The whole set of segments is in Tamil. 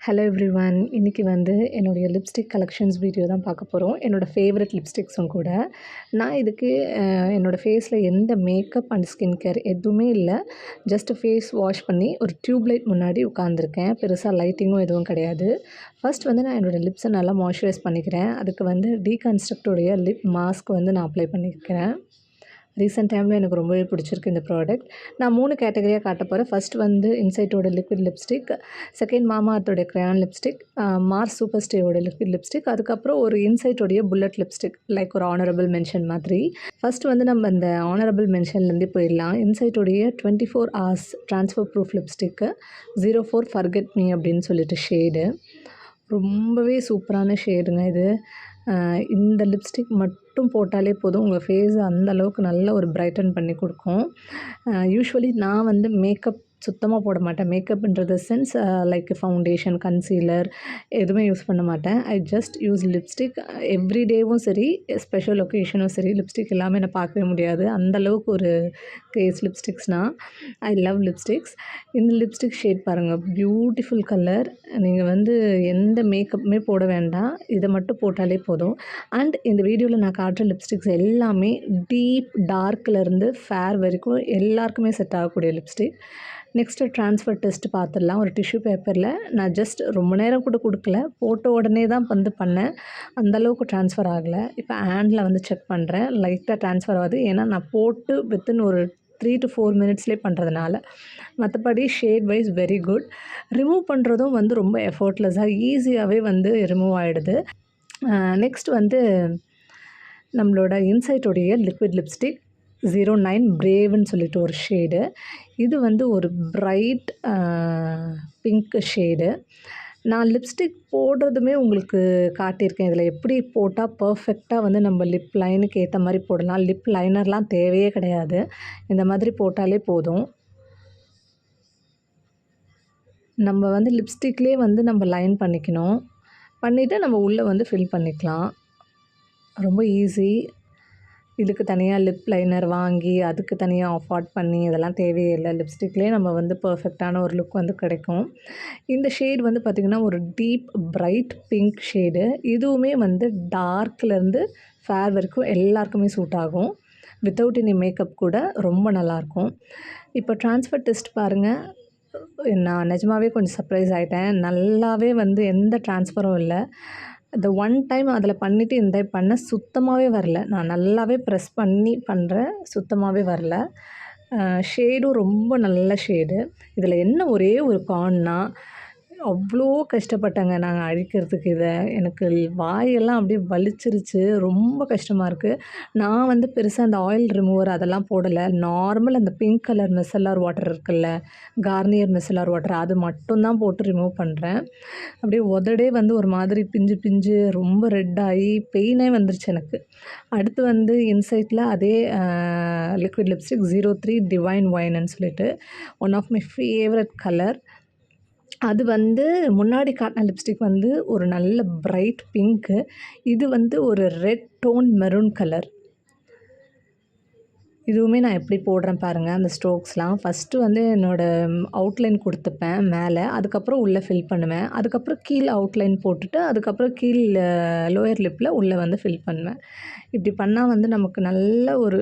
Hello everyone. இன்றைக்கி வந்து என்னுடைய லிப்ஸ்டிக் கலெக்ஷன்ஸ் வீடியோ தான் பார்க்க போகிறோம். என்னோடய ஃபேவரட் லிப்ஸ்டிக்ஸும் கூட. நான் இதுக்கு என்னோடய ஃபேஸில் எந்த மேக்கப் அண்ட் ஸ்கின் கேர் எதுவுமே இல்லை. ஜஸ்ட் ஃபேஸ் வாஷ் பண்ணி ஒரு டியூப் லைட் முன்னாடி உட்காந்துருக்கேன். பெருசாக லைட்டிங்கும் எதுவும் கிடையாது. ஃபர்ஸ்ட் வந்து நான் என்னோடய லிப்ஸை நல்லா மாய்ஸ்சரைஸ் பண்ணிக்கிறேன். அதுக்கு வந்து டீகன்ஸ்ட்ரக்டோடைய லிப் மாஸ்க் வந்து நான் அப்ளை பண்ணிக்கிறேன். ரீசெண்ட் டைமில் எனக்கு ரொம்பவே பிடிச்சிருக்கு இந்த ப்ராடக்ட். நான் 3 கேட்டகரியாக காட்ட போகிறேன். ஃபர்ஸ்ட் வந்து இன்சைட்டோட லிக்விட் லிப்ஸ்டிக், செகண்ட் மாமாஅர்த்தோட கிரையான் லிப்ஸ்டிக், மார்ஸ் சூப்பர் ஸ்டேயோட லிக்விட் லிப்ஸ்டிக், அதுக்கப்புறம் ஒரு இன்சைட்டோடைய புல்லட் லிப்ஸ்டிக் லைக் ஒரு ஆனரபிள் மென்ஷன் மாதிரி. ஃபர்ஸ்ட் வந்து நம்ம இந்த ஆனரபிள் மென்ஷன்லேருந்தே போயிடலாம். இன்சைட்டோடைய 24 hours ட்ரான்ஸ்ஃபர் ப்ரூஃப் லிப்ஸ்டிக்கு 04 ஃபர்கெட் மீ அப்படின்னு சொல்லிட்டு ஷேடு. ரொம்பவே சூப்பரான ஷேடுங்க இது. இந்த லிப்ஸ்டிக் மட்டும் போட்டாலே போதும், உங்கள் ஃபேஸை அந்தளவுக்கு நல்ல ஒரு பிரைட்டன் பண்ணி கொடுக்கும். யூஸ்வலி நான் வந்து மேக்கப் சுத்தமாக போட மாட்டேன். மேக்கப்ன்றது சென்ஸ் லைக் ஃபவுண்டேஷன், கன்சீலர் எதுவுமே யூஸ் பண்ண மாட்டேன். I just use lipstick. எவ்ரிடேவும் சரி, ஸ்பெஷல் ஒகேஷனும் சரி, லிப்ஸ்டிக் இல்லாமல் என்னை பார்க்கவே முடியாது. அந்தளவுக்கு ஒரு கிரேஸ் லிப்ஸ்டிக்ஸ்னால் ஐ லவ் லிப்ஸ்டிக்ஸ். இந்த லிப்ஸ்டிக் ஷேட் பாருங்கள், பியூட்டிஃபுல் கலர். நீங்கள் வந்து எந்த மேக்கப்புமே போட வேண்டாம், இதை மட்டும் போட்டாலே போதும். அண்ட் இந்த வீடியோவில் நான் காட்டுற லிப்ஸ்டிக்ஸ் எல்லாமே டீப் டார்க்லேருந்து ஃபேர் வரைக்கும் எல்லாருக்குமே செட் ஆகக்கூடிய லிப்ஸ்டிக். நெக்ஸ்ட்டு ட்ரான்ஸ்ஃபர் டெஸ்ட் பார்த்துடலாம். ஒரு டிஷ்யூ பேப்பரில் நான் ஜஸ்ட் ரொம்ப நேரம் கூட கொடுக்கல, போட்ட உடனே தான் வந்து பண்ணேன். அந்தளவுக்கு ட்ரான்ஸ்ஃபர் ஆகலை. இப்போ ஹேண்டில் வந்து செக் பண்ணுறேன். லைட்டாக ட்ரான்ஸ்ஃபர் ஆகுது, ஏன்னா நான் போட்டு வித்தின் ஒரு 3 to 4 மினிட்ஸ்லேயே பண்ணுறதுனால. மற்றபடி shade wise very good. Remove பண்ணுறதும் வந்து ரொம்ப எஃபர்ட்லெஸ்ஸாக ஈஸியாகவே வந்து ரிமூவ் ஆகிடுது. நெக்ஸ்ட் வந்து நம்மளோட இன்சைட்டோடைய லிக்விட் லிப்ஸ்டிக் 09 பிரேவ்னு சொல்லிட்டு ஒரு ஷேடு. இது வந்து ஒரு பிரைட் பிங்க் ஷேடு. நான் லிப்ஸ்டிக் போடுறதுமே உங்களுக்கு காட்டியிருக்கேன். இதில் எப்படி போட்டால் பர்ஃபெக்டாக வந்து நம்ம லிப் லைனுக்கு ஏற்ற மாதிரி போடலாம். லிப் லைனர்லாம் தேவையே கிடையாது, இந்த மாதிரி போட்டாலே போதும். நம்ம வந்து லிப்ஸ்டிக்லேயே வந்து நம்ம லைன் பண்ணிக்கணும். பண்ணிவிட்டு நம்ம உள்ளே வந்து ஃபில் பண்ணிக்கலாம். ரொம்ப ஈஸி. இதுக்கு தனியாக லிப் லைனர் வாங்கி அதுக்கு தனியாக ஆஃபார்ட் பண்ணி இதெல்லாம் தேவையே இல்லை. லிப்ஸ்டிக்லேயே நம்ம வந்து பர்ஃபெக்டான ஒரு லுக் வந்து கிடைக்கும். இந்த ஷேட் வந்து பார்த்திங்கன்னா ஒரு டீப் பிரைட் பிங்க் ஷேடு. இதுவுமே வந்து டார்க்லேருந்து ஃபேர் வரைக்கும் எல்லாருக்குமே சூட் ஆகும். வித்தவுட் எனி மேக்கப் கூட ரொம்ப நல்லாயிருக்கும். இப்போ ட்ரான்ஸ்ஃபர் டெஸ்ட் பாருங்கள். நான் நிஜமாவே கொஞ்சம் சர்ப்ரைஸ் ஆகிட்டேன். நல்லாவே வந்து எந்த ட்ரான்ஸ்ஃபரும் இல்லை. இந்த ஒன் டைம் அதில் பண்ணிவிட்டு இந்த டைம் பண்ண சுத்தமாகவே வரல. நான் நல்லாவே ப்ரெஸ் பண்ணி பண்ணுறேன், சுத்தமாகவே வரல. ஷேடும் ரொம்ப நல்ல ஷேடு. இதில் என்ன ஒரே ஒரு கான்னா, அவ்வளோ கஷ்டப்பட்டேங்க நாங்கள் அழிக்கிறதுக்கு இதை. எனக்கு வாயெல்லாம் அப்படியே வலிச்சிருச்சு. ரொம்ப கஷ்டமாக இருக்குது. நான் வந்து பெருசாக அந்த ஆயில் ரிமூவர் அதெல்லாம் போடலை. நார்மல் அந்த பிங்க் கலர் மிசெல்லார் வாட்டர் இருக்குல்ல, கார்னியர் மிசெல்லார் வாட்டர், அது மட்டும்தான் போட்டு ரிமூவ் பண்ணுறேன். அப்படியே உதடே வந்து ஒரு மாதிரி பிஞ்சு பிஞ்சு ரொம்ப ரெட்டாகி பெயினே வந்துருச்சு எனக்கு. அடுத்து வந்து இன்சைட்டில் அதே லிக்விட் லிப்ஸ்டிக் 03 டிவைன் ஒயின்னு சொல்லிட்டு one of my favourite colour. அது வந்து முன்னாடி காட்டின லிப்ஸ்டிக் வந்து ஒரு நல்ல பிரைட் பிங்க்கு. இது வந்து ஒரு ரெட் டோன் மெரூன் கலர். இதுவுமே நான் எப்படி போடுறேன் பாருங்கள். அந்த ஸ்ட்ரோக்ஸ்லாம் ஃபஸ்ட்டு வந்து என்னோடய அவுட்லைன் கொடுத்துப்பேன் மேலே, அதுக்கப்புறம் உள்ளே ஃபில் பண்ணுவேன். அதுக்கப்புறம் கீழே அவுட்லைன் போட்டுட்டு அதுக்கப்புறம் கீழே லோயர் லிப்பில் உள்ளே வந்து ஃபில் பண்ணுவேன். இப்படி பண்ணால் வந்து நமக்கு நல்ல ஒரு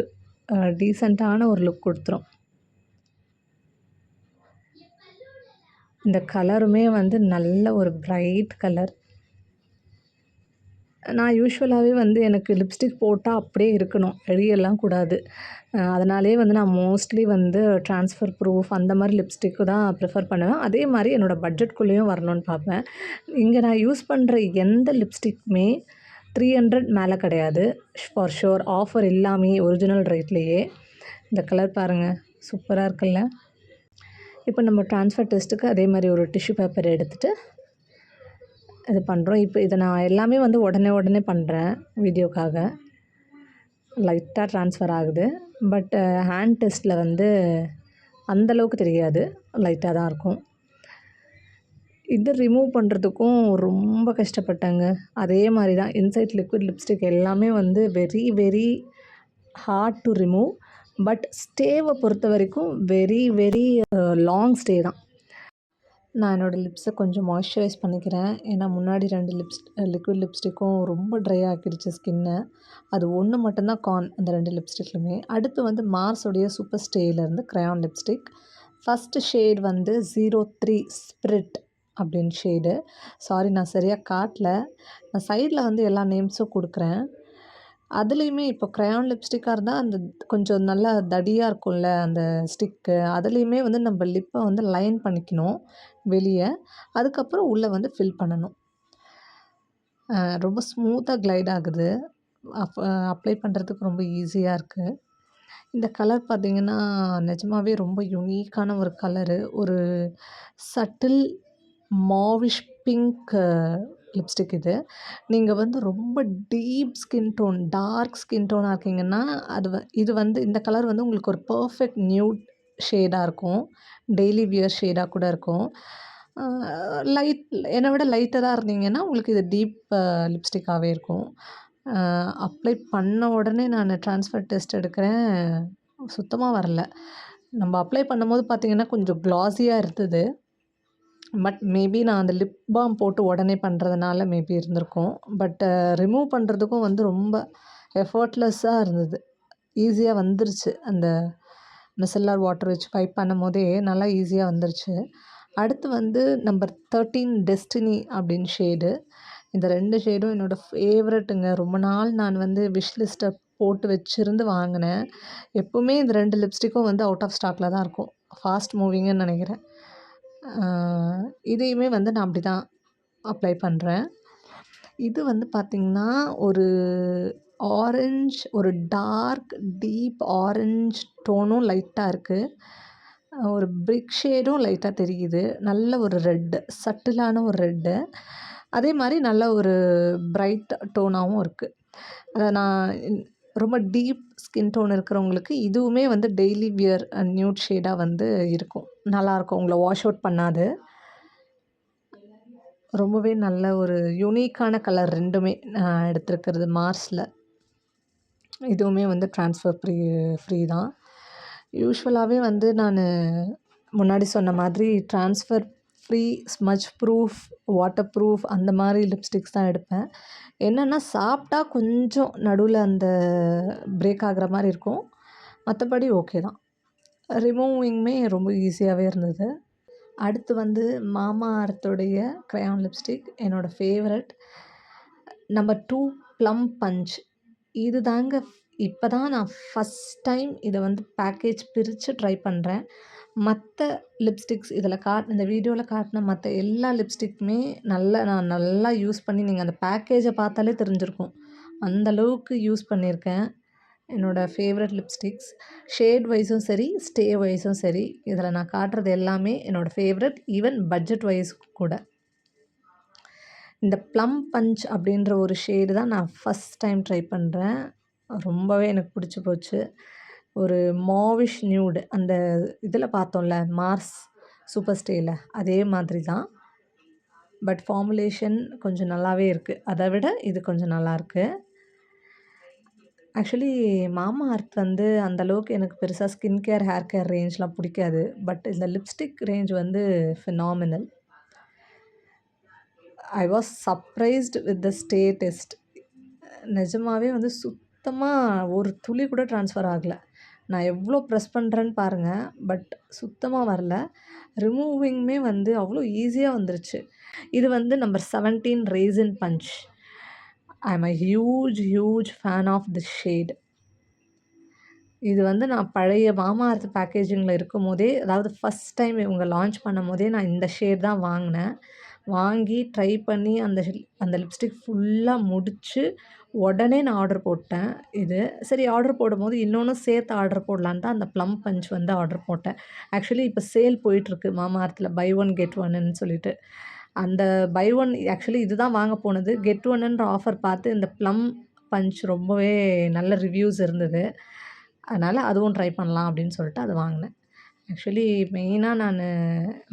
டீசெண்டான ஒரு லுக் கொடுத்துரும். இந்த கலருமே வந்து நல்ல ஒரு பிரைட் கலர். நான் யூசுவலாகவே வந்து எனக்கு லிப்ஸ்டிக் போட்டால் அப்படியே இருக்கணும், எரியெல்லாம் கூடாது. அதனாலேயே வந்து நான் மோஸ்ட்லி வந்து ட்ரான்ஸ்ஃபர் ப்ரூஃப் அந்த மாதிரி லிப்ஸ்டிக்கு தான் ப்ரிஃபர் பண்ணுவேன். அதே மாதிரி என்னோடய பட்ஜெட்குள்ளேயும் வரணும்னு பார்ப்பேன். இங்கே நான் யூஸ் பண்ணுற எந்த லிப்ஸ்டிக்குமே 300 மேலே கிடையாது. ஃபார் ஷுர் ஆஃபர் இல்லாமையே ஒரிஜினல் ரேட்லேயே. இந்த கலர் பாருங்கள், சூப்பராக இருக்குல்ல. இப்போ நம்ம ட்ரான்ஸ்ஃபர் டெஸ்ட்டுக்கு அதே மாதிரி ஒரு டிஷ்யூ பேப்பர் எடுத்துகிட்டு இது பண்ணுறோம். இப்போ இதை நான் எல்லாமே வந்து உடனே பண்ணுறேன் வீடியோக்காக. லைட்டாக ட்ரான்ஸ்ஃபர் ஆகுது. பட் ஹேண்ட் டெஸ்ட்டில் வந்து அந்தளவுக்கு தெரியாது, லைட்டாக தான் இருக்கும். இது ரிமூவ் பண்ணுறதுக்கும் ரொம்ப கஷ்டப்பட்டேங்க. அதே மாதிரி தான் இன்சைட் லிக்விட் லிப்ஸ்டிக் எல்லாமே வந்து very very hard to remove. But ஸ்டேவை பொறுத்த வரைக்கும் வெரி வெரி லாங் ஸ்டே தான். நான் என்னோடய லிப்ஸை கொஞ்சம் மாய்ஸ்சரைஸ் பண்ணிக்கிறேன். ஏன்னா முன்னாடி 2 லிக்விட் லிப்ஸ்டிக்கும் ரொம்ப ட்ரை ஆக்கிடுச்சு ஸ்கின்னை. அது ஒன்று மட்டும் தான் அந்த 2 லிப்ஸ்டிக்லுமே. அடுத்து வந்து மார்ஸோடைய சூப்பர் ஸ்டேலேருந்து க்ரையான் லிப்ஸ்டிக். ஃபஸ்ட்டு ஷேட் வந்து 03 ஸ்பிரிட் அப்படின்னு ஷேடு. சாரி நான் சரியாக காட்டல. நான் சைடில் வந்து எல்லா நேம்ஸும் கொடுக்குறேன். அதுலேயுமே இப்போ க்ரையான் லிப்ஸ்டிக்காக இருந்தால் அந்த கொஞ்சம் நல்லா தடியாக இருக்கும்ல அந்த ஸ்டிக்கு. அதுலேயுமே வந்து நம்ம லிப்பை வந்து லைன் பண்ணிக்கணும் வெளியே. அதுக்கப்புறம் உள்ளே வந்து ஃபில் பண்ணணும். ரொம்ப ஸ்மூத்தாக க்ளைட் ஆகுது. அப்ளை பண்ணுறதுக்கு ரொம்ப ஈஸியாக இருக்குது. இந்த கலர் பார்த்திங்கன்னா நிஜமாவே ரொம்ப யுனிக்கான ஒரு கலரு. ஒரு சட்டில் மாவிஷ் பிங்க் லிப்ஸ்டிக் இது. நீங்கள் வந்து ரொம்ப deep skin tone, dark skin டோனாக இருக்கீங்கன்னா இது வந்து இந்த கலர் வந்து உங்களுக்கு ஒரு பர்ஃபெக்ட் நியூட் ஷேடாக இருக்கும். டெய்லி வியர் ஷேடாக கூட இருக்கும். லைட் என்னை விட லைட்டராக இருந்தீங்கன்னா உங்களுக்கு இது டீப் லிப்ஸ்டிக்காகவே இருக்கும். அப்ளை பண்ண உடனே நான் ட்ரான்ஸ்ஃபர் டெஸ்ட் எடுக்கிறேன். சுத்தமாக வரல. நம்ம அப்ளை பண்ணும்போது பார்த்திங்கன்னா கொஞ்சம் க்ளாஸியாக இருந்தது. பட் மேபி நான் அந்த லிப் பாம் போட்டு உடனே பண்ணுறதுனால மேபி இருந்திருக்கும். பட் ரிமூவ் பண்ணுறதுக்கும் வந்து ரொம்ப எஃபர்ட்லெஸ்ஸாக இருந்தது. ஈஸியாக வந்துருச்சு. அந்த மிசெல்லார் வாட்டர் வச்சு பைப் பண்ணும்போதே நல்லா ஈஸியாக வந்துருச்சு. அடுத்து வந்து நம்பர் 13 டெஸ்டினி அப்படின்னு ஷேடு. இந்த 2 ஷேடும் என்னோடய ஃபேவரெட்டுங்க. ரொம்ப நாள் நான் வந்து விஷ் லிஸ்ட்டை போட்டு வச்சுருந்து வாங்கினேன். எப்போவுமே இந்த 2 லிப்ஸ்டிக்கும் வந்து அவுட் ஆஃப் ஸ்டாக்கில் தான் இருக்கும். ஃபாஸ்ட் மூவிங்குன்னு நினைக்கிறேன். இதையுமே வந்து நான் அப்படி தான் அப்ளை பண்ணுறேன். இது வந்து பார்த்திங்கன்னா ஒரு ஆரஞ்ச், ஒரு டார்க் டீப் ஆரஞ்ச் டோனும் லைட்டாக இருக்குது. ஒரு பிரிக் ஷேடும் லைட்டாக தெரியுது. நல்ல ஒரு ரெட்டு, சட்டிலான ஒரு ரெட்டு. அதே மாதிரி நல்ல ஒரு பிரைட் டோனாகவும் இருக்குது. அதை நான் ரொம்ப டீப் ஸ்கின் டோன் இருக்கிறவங்களுக்கு இதுவுமே வந்து டெய்லி வியர் நியூட் ஷேடாக வந்து இருக்கும். நல்லாயிருக்கும். உங்களை வாஷ் அவுட் பண்ணாது. ரொம்பவே நல்ல ஒரு யூனிக்கான கலர் 2மே நான் எடுத்திருக்கிறது மார்ஸில். இதுவுமே வந்து ட்ரான்ஸ்ஃபர் ஃப்ரீ தான். யூஷுவலாகவே வந்து நான் முன்னாடி சொன்ன மாதிரி transfer free, smudge proof, water proof அந்த மாதிரி லிப்ஸ்டிக்ஸ் தான் எடுப்பேன். என்னென்னா சாப்பிட்டா கொஞ்சம் நடுவில் அந்த பிரேக் ஆகிற மாதிரி இருக்கும். மற்றபடி ஓகே தான். ரிமூவிங்குமே ரொம்ப ஈஸியாகவே இருந்தது. அடுத்து வந்து மாமா அர்த்தோடைய க்ரையான் லிப்ஸ்டிக் என்னோடய ஃபேவரட். Number 2 plum punch. இது தாங்க இப்போ தான் நான் ஃபஸ்ட் டைம் இதை வந்து பேக்கேஜ் பிரித்து ட்ரை பண்ணுறேன். மற்ற லிப்ஸ்டிக்ஸ் இதில் இந்த வீடியோவில் காட்டின மற்ற எல்லா லிப்ஸ்டிக்குமே நான் நல்லா யூஸ் பண்ணி நீங்கள் அந்த பேக்கேஜை பார்த்தாலே தெரிஞ்சிருக்கும். அந்தளவுக்கு யூஸ் பண்ணியிருக்கேன். என்னோடய ஃபேவரட் லிப்ஸ்டிக்ஸ் ஷேட் வைஸும் சரி, ஸ்டே வைஸும் சரி, இதில் நான் காட்டுறது எல்லாமே என்னோடய ஃபேவரட். ஈவன் பட்ஜெட் வைஸ் கூட. இந்த ப்ளம் பஞ்ச் அப்படின்ற ஒரு ஷேடு தான் நான் ஃபஸ்ட் டைம் ட்ரை பண்ணுறேன். ரொம்பவே எனக்கு பிடிச்சி போச்சு. ஒரு மாவிஷ் நியூடு அந்த இதில் பார்த்தோம்ல மார்ஸ் சூப்பர் ஸ்டேயில் அதே மாதிரி தான். பட் ஃபார்முலேஷன் கொஞ்சம் நல்லாவே இருக்குது. அதை விட இது கொஞ்சம் நல்லாயிருக்கு. ஆக்சுவலி மாமா அர்த் வந்து அந்தளவுக்கு எனக்கு பெருசாக ஸ்கின் கேர், ஹேர் கேர் ரேஞ்செலாம் பிடிக்காது. பட் இந்த லிப்ஸ்டிக் ரேஞ்ச் வந்து phenomenal. I was surprised with the stay test. நிஜமாவே வந்து சுத்தமாக ஒரு துளி கூட ட்ரான்ஸ்ஃபர் ஆகலை. நான் எவ்வளோ ப்ரெஸ் பண்ணுறேன்னு பாருங்கள். பட் சுத்தமாக வரல. ரிமூவிங்குமே வந்து அவ்வளோ ஈஸியாக வந்துருச்சு. இது வந்து number 17 raisin punch. I am a huge fan of this shade. இது வந்து நான் பழைய மாமா அர்த் பேக்கேஜிங்கில் இருக்கும்போதே, அதாவது ஃபஸ்ட் டைம் இவங்க லான்ச் பண்ணும்போதே நான் இந்த ஷேட் தான் வாங்கினேன். வாங்கி ட்ரை பண்ணி அந்த லிப்ஸ்டிக் ஃபுல்லாக முடித்து உடனே நான் ஆர்டர் போட்டேன் இது. சரி ஆர்டர் போடும்போது இன்னொன்னும் சேர்த்து ஆர்டர் போடலான்னு தான் அந்த ப்ளம் பஞ்ச் வந்து ஆர்டர் போட்டேன். ஆக்சுவலி இப்போ சேல் போயிட்டுருக்கு மாமா அர்த்தில் பை ஒன் கெட் ஒன்னுன்னு சொல்லிட்டு. அந்த பை ஒன் ஆக்சுவலி இதுதான் வாங்க போனது. கெட் ஒன்னுன்ற ஆஃபர் பார்த்து இந்த ப்ளம் பஞ்ச் ரொம்பவே நல்ல ரிவ்யூஸ் இருந்தது. அதனால் அதுவும் ட்ரை பண்ணலாம் அப்படின்னு சொல்லிட்டு அது வாங்கினேன். ஆக்சுவலி மெயினாக நான்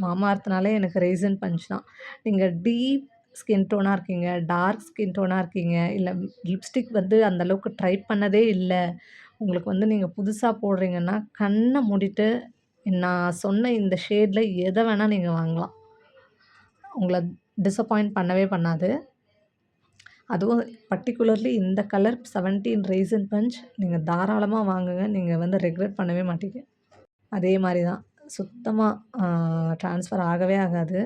மாமா அர்த்னாலே எனக்கு ரெய்சின் பஞ்ச் தான். நீங்கள் டீப் ஸ்கின் டோனாக இருக்கீங்க, டார்க் ஸ்கின் டோனாக இருக்கீங்க, இல்லை லிப்ஸ்டிக் வந்து அந்தளவுக்கு ட்ரை பண்ணதே இல்லை, உங்களுக்கு வந்து நீங்கள் புதுசாக போடுறீங்கன்னா கண்ணை மூடிட்டு நான் சொன்ன இந்த ஷேடில் எதை வேணால் நீங்கள் வாங்கலாம். உங்கள டிசப்பாயிண்ட் பண்ணவே பண்ணாது. அதுவும் பர்ட்டிகுலர்லி இந்த கலர் 17 ரெய்சின் பஞ்ச் நீங்க தாராளமா வாங்குங்க. நீங்க வந்து ரெக்ரெட் பண்ணவே மாட்டீங்க. அதே மாரி தான். சுத்தமா ட்ரான்ஸ்ஃபர் ஆகவே ஆகாது.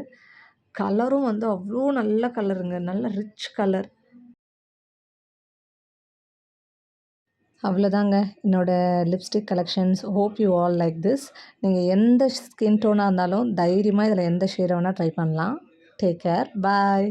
கலரும் வந்து அவ்ளோ நல்ல கலருங்க. நல்ல ரிச் கலர். அவ்வளோதாங்க என்னோட lipstick collections. Hope you all like this. நீங்க எந்த ஸ்கின் டோனா இருந்தாலும் தைரியமா இதில எந்த ஷேட வேணா ட்ரை பண்ணலாம். Take care. பாய்.